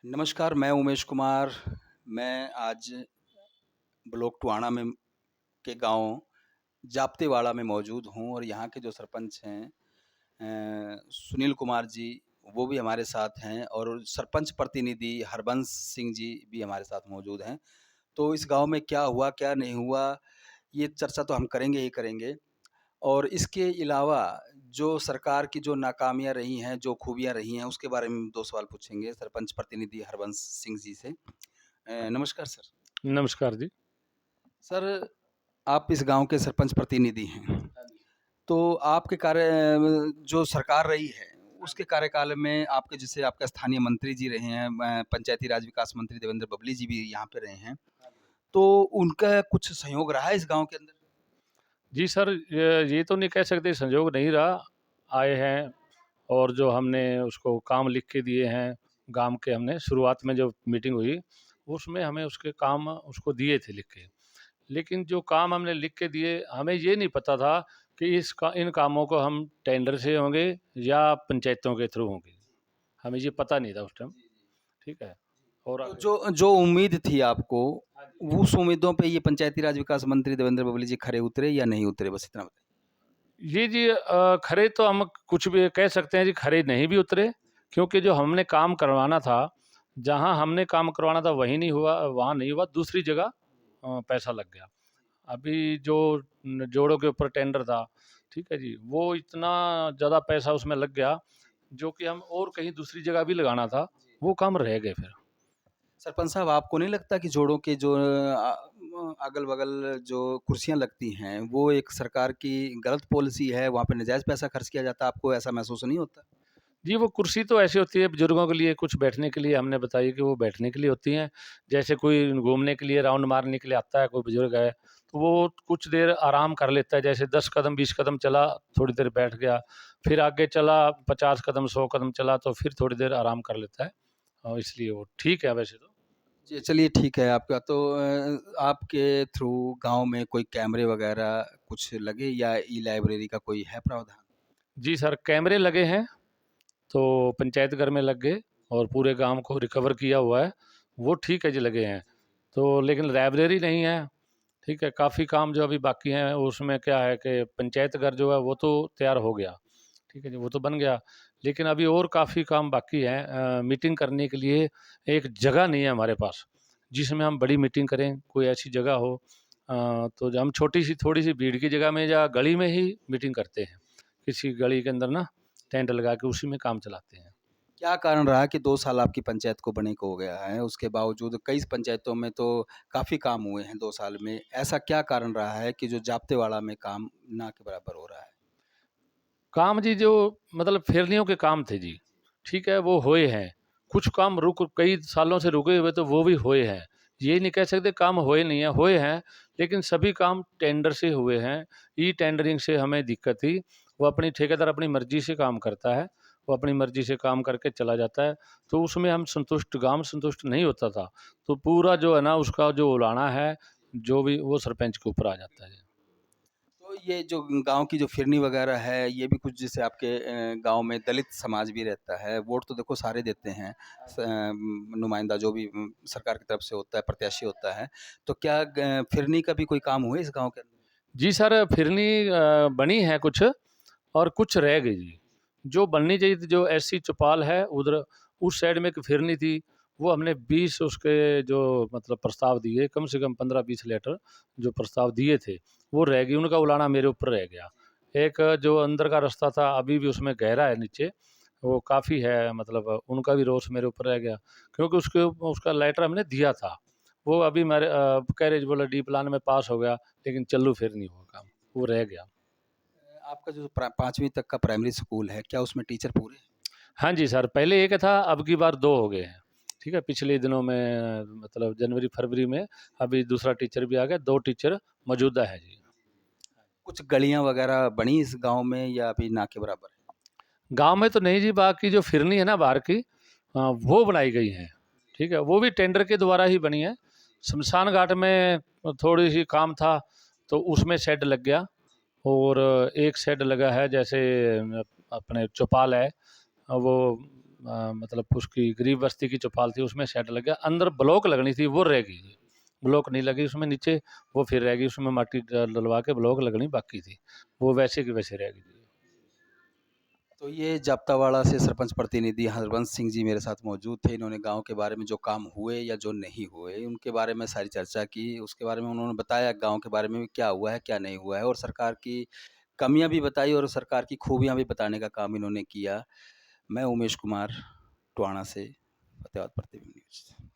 नमस्कार, मैं उमेश कुमार। मैं आज ब्लॉक टुहाना में के गाँव जाप्तेवाड़ा में मौजूद हूँ और यहाँ के जो सरपंच हैं सुनील कुमार जी, वो भी हमारे साथ हैं और सरपंच प्रतिनिधि हरबंस सिंह जी भी हमारे साथ मौजूद हैं। तो इस गाँव में क्या हुआ, क्या नहीं हुआ, ये चर्चा तो हम करेंगे ही करेंगे। और इसके अलावा जो सरकार की जो नाकामियाँ रही हैं, जो खूबियाँ रही हैं, उसके बारे में 2 सवाल पूछेंगे सरपंच प्रतिनिधि हरबंस सिंह जी से। नमस्कार सर। नमस्कार जी। सर, आप इस गाँव के सरपंच प्रतिनिधि हैं। तो आपके जो सरकार रही है, उसके कार्यकाल में आपके जैसे आपके स्थानीय मंत्री जी रहे हैं, पंचायती राज विकास मंत्री देवेंद्र बबली जी भी यहाँ पे रहे हैं। तो उनका कुछ सहयोग रहा है इस गाँव के अंदर? जी सर, ये तो नहीं कह सकते संजोग नहीं रहा। आए हैं और जो हमने उसको काम लिख के दिए हैं, गाँव के हमने शुरुआत में जो मीटिंग हुई, उसमें हमें उसके काम उसको दिए थे लिख के। लेकिन जो काम हमने लिख के दिए, हमें ये नहीं पता था कि इन कामों को हम टेंडर से होंगे या पंचायतों के थ्रू होंगे। हमें ये पता नहीं था उस टाइम, ठीक है? और तो जो जो उम्मीद थी आपको, उस उम्मीदों पे ये पंचायती राज विकास मंत्री देवेंद्र बबली जी खरे उतरे या नहीं उतरे? बस इतना बताइए। ये जी, खरे तो हम कुछ भी कह सकते हैं जी, खरे नहीं भी उतरे, क्योंकि जो हमने काम करवाना था, जहाँ हमने काम करवाना था वहीं नहीं हुआ, वहाँ नहीं हुआ, दूसरी जगह पैसा लग गया। अभी जो जोड़ों के ऊपर टेंडर था, ठीक है जी, वो इतना ज़्यादा पैसा उसमें लग गया, जो कि हम और कहीं दूसरी जगह भी लगाना था, वो काम रह गए फिर। सरपंच साहब, आपको नहीं लगता कि जोड़ों के जो अगल-बगल जो कुर्सियाँ लगती हैं, वो एक सरकार की गलत पॉलिसी है, वहाँ पे नाजायज़ पैसा खर्च किया जाता है, आपको ऐसा महसूस नहीं होता? जी, वो कुर्सी तो ऐसी होती है बुजुर्गों के लिए, कुछ बैठने के लिए हमने बताई कि वो बैठने के लिए होती हैं। जैसे कोई घूमने के लिए, राउंड मारने के लिए आता है, कोई बुजुर्ग है, तो वो कुछ देर आराम कर लेता है। जैसे 10 कदम, 20 कदम चला, थोड़ी देर बैठ गया, फिर आगे चला 50 कदम, 100 कदम चला, तो फिर थोड़ी देर आराम कर लेता है। इसलिए वो ठीक है वैसे तो। जी, चलिए ठीक है आपका तो आपके थ्रू गाँव में कोई कैमरे वगैरह कुछ लगे या ई-लाइब्रेरी का कोई है प्रावधान? जी सर, कैमरे लगे हैं, तो पंचायत घर में लग गए और पूरे गाँव को रिकवर किया हुआ है, वो ठीक है जी, लगे हैं। तो लेकिन लाइब्रेरी नहीं है। ठीक है, काफ़ी काम जो अभी बाकी हैं, उसमें क्या है कि पंचायत घर जो है वो तो तैयार हो गया, ठीक है जी, वो तो बन गया। लेकिन अभी और काफ़ी काम बाकी हैं। मीटिंग करने के लिए एक जगह नहीं है हमारे पास, जिसमें हम बड़ी मीटिंग करें, कोई ऐसी जगह हो। तो जो हम छोटी-सी, थोड़ी-सी भीड़ की जगह में या गली में ही मीटिंग करते हैं। किसी गली के अंदर ना टेंट लगा के उसी में काम चलाते हैं। क्या कारण रहा कि 2 साल आपकी पंचायत को बने को हो गया है, उसके बावजूद कई पंचायतों में तो काफ़ी काम हुए हैं 2 साल में। ऐसा क्या कारण रहा है कि जो जाप्तेवाड़ा में काम ना के बराबर हो रहा है? काम जी, जो मतलब फेरनियों के काम थे जी, ठीक है, वो हुए हैं। कुछ काम कई सालों से रुके हुए, तो वो भी हुए हैं। ये नहीं कह सकते काम हुए नहीं हैं, हुए हैं, लेकिन सभी काम टेंडर से हुए हैं। ई-टेंडरिंग से हमें दिक्कत थी। वो अपनी ठेकेदार अपनी मर्ज़ी से काम करता है, वो अपनी मर्ज़ी से काम करके चला जाता है, तो उसमें हम संतुष्ट गाँव संतुष्ट नहीं होता था। तो पूरा जो है ना, उसका जो उलाहना है, जो भी वो सरपंच के ऊपर आ जाता है। तो ये जो गाँव की जो फिरनी वगैरह है, ये भी कुछ जैसे आपके गाँव में दलित समाज भी रहता है, वोट तो देखो सारे देते हैं, नुमाइंदा जो भी सरकार की तरफ से होता है, प्रत्याशी होता है। तो क्या फिरनी का भी कोई काम हुआ है इस गाँव के अंदर? जी सर, फिरनी बनी है कुछ, और कुछ रह गई जी। जो बननी चाहिए थी, जो एससी चौपाल है उधर, उस साइड में एक फिरनी थी, वो हमने 20 उसके जो मतलब प्रस्ताव दिए, कम से कम 15-20 लेटर जो प्रस्ताव दिए थे, वो रह गई, उनका उलाहना मेरे ऊपर रह गया। एक जो अंदर का रास्ता था, अभी भी उसमें गहरा है नीचे, वो काफ़ी है, मतलब उनका भी रोष मेरे ऊपर रह गया, क्योंकि उसका लेटर हमने दिया था। वो अभी मेरे कह रहे बोला डी प्लान में पास हो गया, लेकिन चालू फिर नहीं हुआ काम, वो रह गया। आपका जो 5वीं तक का प्राइमरी स्कूल है, क्या उसमें टीचर पूरे हैं? हाँ जी सर, पहले एक था, अब की बार 2 हो गए हैं। ठीक है, पिछले दिनों में मतलब जनवरी-फरवरी में अभी दूसरा टीचर भी आ गया, 2 टीचर मौजूदा है जी। कुछ गलियाँ वगैरह बनी इस गाँव में या अभी ना के बराबर है? गाँव में तो नहीं जी, बाकी जो फिरनी है ना बाहर की, वो बनाई गई हैं। ठीक है, वो भी टेंडर के द्वारा ही बनी है। शमशान घाट में थोड़ी-सी काम था, तो उसमें शेड लग गया, और एक शेड लगा है, जैसे अपने चौपाल है, वो मतलब उसकी गरीब बस्ती की चौपाल थी उसमें शेड लग गया, अंदर ब्लॉक लगनी थी वो रह गई, ब्लॉक नहीं लगी उसमें, नीचे वो फिर रह गई, उसमें माटी डलवा के ब्लॉक लगनी बाकी थी, वो वैसे की वैसे रह गई। तो ये जाप्तावाड़ा से सरपंच प्रतिनिधि हरबंस सिंह जी मेरे साथ मौजूद थे। इन्होंने गांव के बारे में जो काम हुए या जो नहीं हुए उनके बारे में सारी चर्चा की। उसके बारे में उन्होंने बताया गांव के बारे में भी क्या हुआ है क्या नहीं हुआ है, और सरकार की कमियां भी बताई और सरकार की खूबियां भी बताने का काम इन्होंने किया। मैं उमेश कुमार, टोहाना से, फतेहाबाद प्रतिदिन न्यूज़।